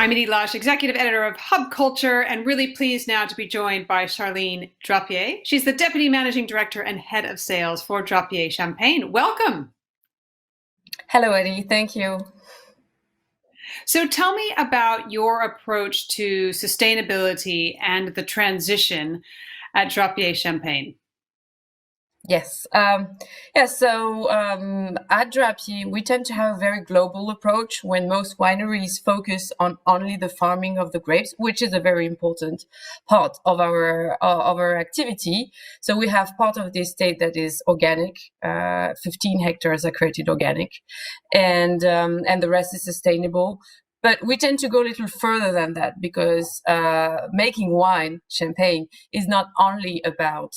I'm Edie Lush, Executive Editor of Hub Culture, and really pleased now to be joined by Charlene Drapier. She's the Deputy Managing Director and Head of Sales for Drapier Champagne. Welcome. Hello, Eddie. Thank you. So tell me about your approach to sustainability and the transition at Drapier Champagne. Yes. So at Drapier, we tend to have a very global approach when most wineries focus on only the farming of the grapes, which is a very important part of our activity. So we have part of the estate that is organic. 15 hectares are created organic, and the rest is sustainable. But we tend to go a little further than that because making wine, champagne, is not only about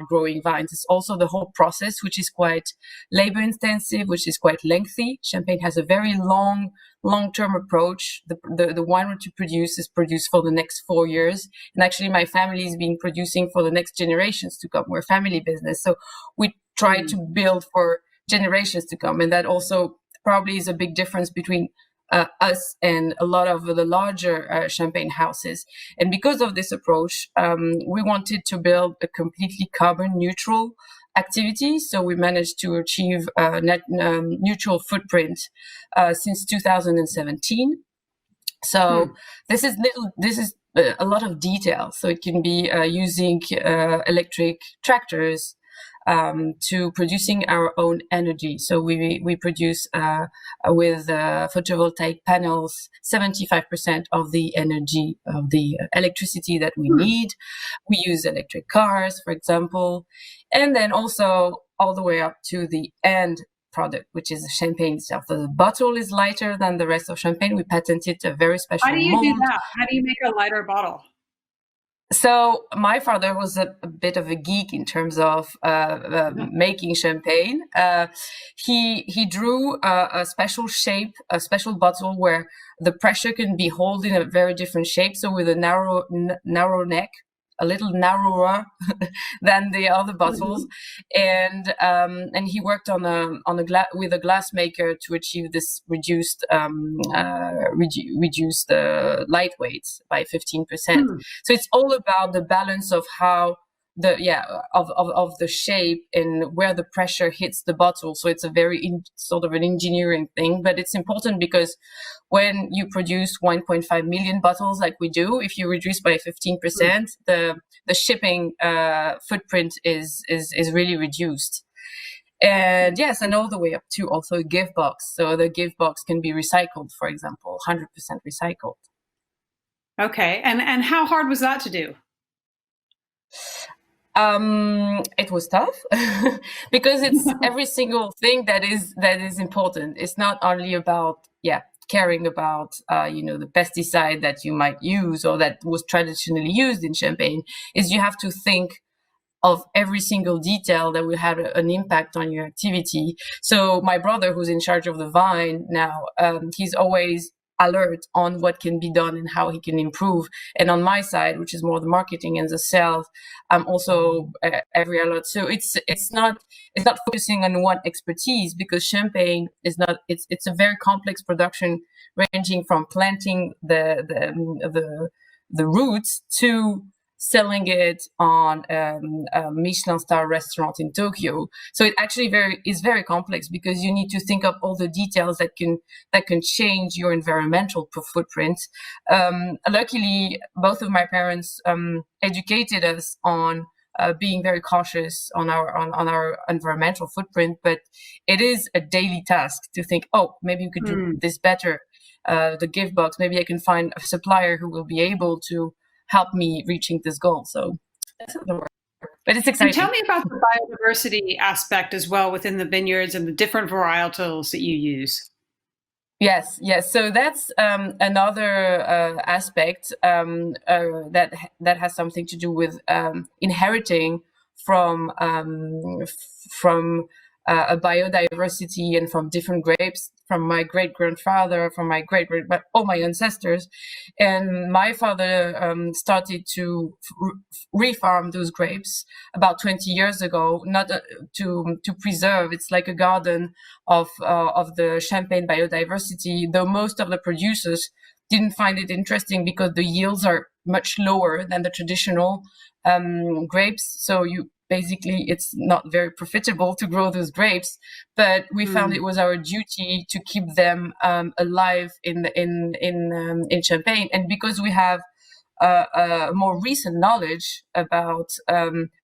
growing vines. It's also the whole process, which is quite labor intensive, which is quite lengthy. Champagne has a very long-term approach. The wine that you produce is produced for the next 4 years. And actually, my family is being producing for the next generations to come. We're a family business. So we try to build for generations to come. And that also probably is a big difference between us and a lot of the larger champagne houses. And because of this approach, we wanted to build a completely carbon neutral activity. So we managed to achieve a net neutral footprint since 2017. So this is a lot of detail. So it can be using electric tractors, to producing our own energy. So we produce with photovoltaic panels 75% of the energy of the electricity that we need. We use electric cars, for example, and then also all the way up to the end product, which is the champagne itself. So the bottle is lighter than the rest of champagne. We patented a very special mold. How do you do that? How do you make a lighter bottle? So my father was a bit of a geek in terms of making champagne. He drew a special shape, a special bottle where the pressure can be held in a very different shape. So with a narrow neck, a little narrower than the other bottles, and he worked with a glass maker to achieve this reduced lightweight by 15%. So it's all about the balance of how of the shape and where the pressure hits the bottle. So it's a very sort of an engineering thing, but it's important because when you produce 1.5 million bottles like we do, if you reduce by 15%, the shipping footprint is really reduced. And yes, and all the way up to also a gift box. So the gift box can be recycled, for example, 100% recycled. Okay, and how hard was that to do? It was tough because it's every single thing that is important. It's not only about caring about the pesticide that you might use or that was traditionally used in champagne. Is you have to think of every single detail that will have an impact on your activity. So my brother, who's in charge of the vine now, he's always alert on what can be done and how he can improve. And on my side, which is more the marketing and the sales, I'm also every alert. So it's not focusing on one expertise, because champagne is not. It's a very complex production, ranging from planting the roots to selling it on a Michelin star restaurant in Tokyo. So it actually is very complex, because you need to think of all the details that can change your environmental footprint. Luckily, both of my parents educated us on being very cautious on our environmental footprint, but it is a daily task to think, oh, maybe we could do this better. The gift box, maybe I can find a supplier who will be able to help me reaching this goal. So that's the work. But it's exciting. And tell me about the biodiversity aspect as well within the vineyards and the different varietals that you use. Yes. So that's another aspect that has something to do with inheriting from a biodiversity and from different grapes, from my great-grandfather, from my all my ancestors. And my father started to refarm those grapes about 20 years ago, not to preserve. It's like a garden of the Champagne biodiversity, though most of the producers didn't find it interesting because the yields are much lower than the traditional grapes. So it's not very profitable to grow those grapes. But we found it was our duty to keep them alive in Champagne, and because we have more recent knowledge about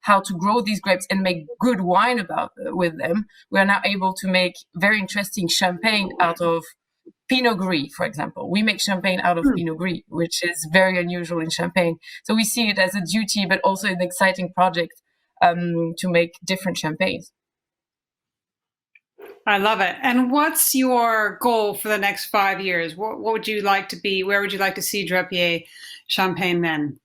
how to grow these grapes and make good wine with them, we are now able to make very interesting champagne out of Pinot Gris, for example. We make champagne out of Pinot Gris, which is very unusual in Champagne. So we see it as a duty, but also an exciting project to make different champagnes. I love it. And what's your goal for the next 5 years? What would you like to be? Where would you like to see Drapier Champagne then?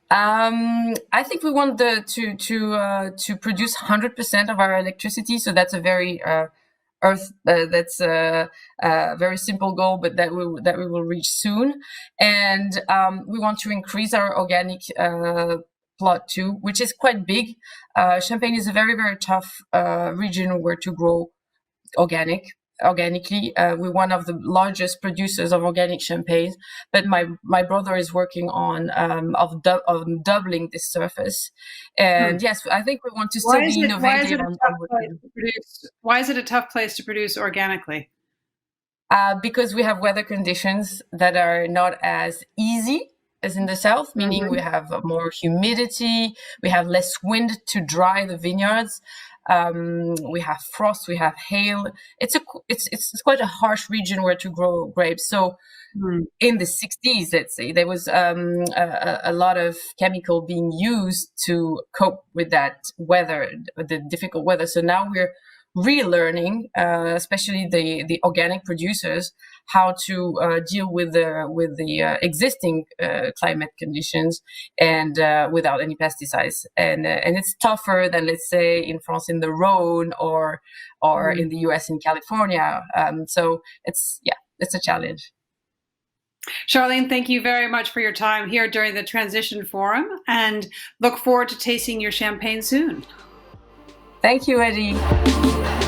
I think we want to produce 100% of our electricity. So that's a very that's a very simple goal, but that we will reach soon. And we want to increase our organic plot too, which is quite big. Champagne is a very, very tough region where to grow organically. We're one of the largest producers of organic champagne, but my brother is working on doubling this surface. And yes, I think we want to still be innovative. Why is it a tough place to produce organically? Because we have weather conditions that are not as easy as in the south, meaning we have more humidity, we have less wind to dry the vineyards. We have frost, we have hail. It's quite a harsh region where to grow grapes. So in the 60s, let's say, there was a lot of chemical being used to cope with that weather, the difficult weather. So now we're relearning, especially the organic producers, how to deal with the existing climate conditions and without any pesticides. And it's tougher than, let's say, in France in the Rhone or in the US in California. So it's a challenge. Charlene, thank you very much for your time here during the Transition Forum, and look forward to tasting your champagne soon. Thank you, Eddie.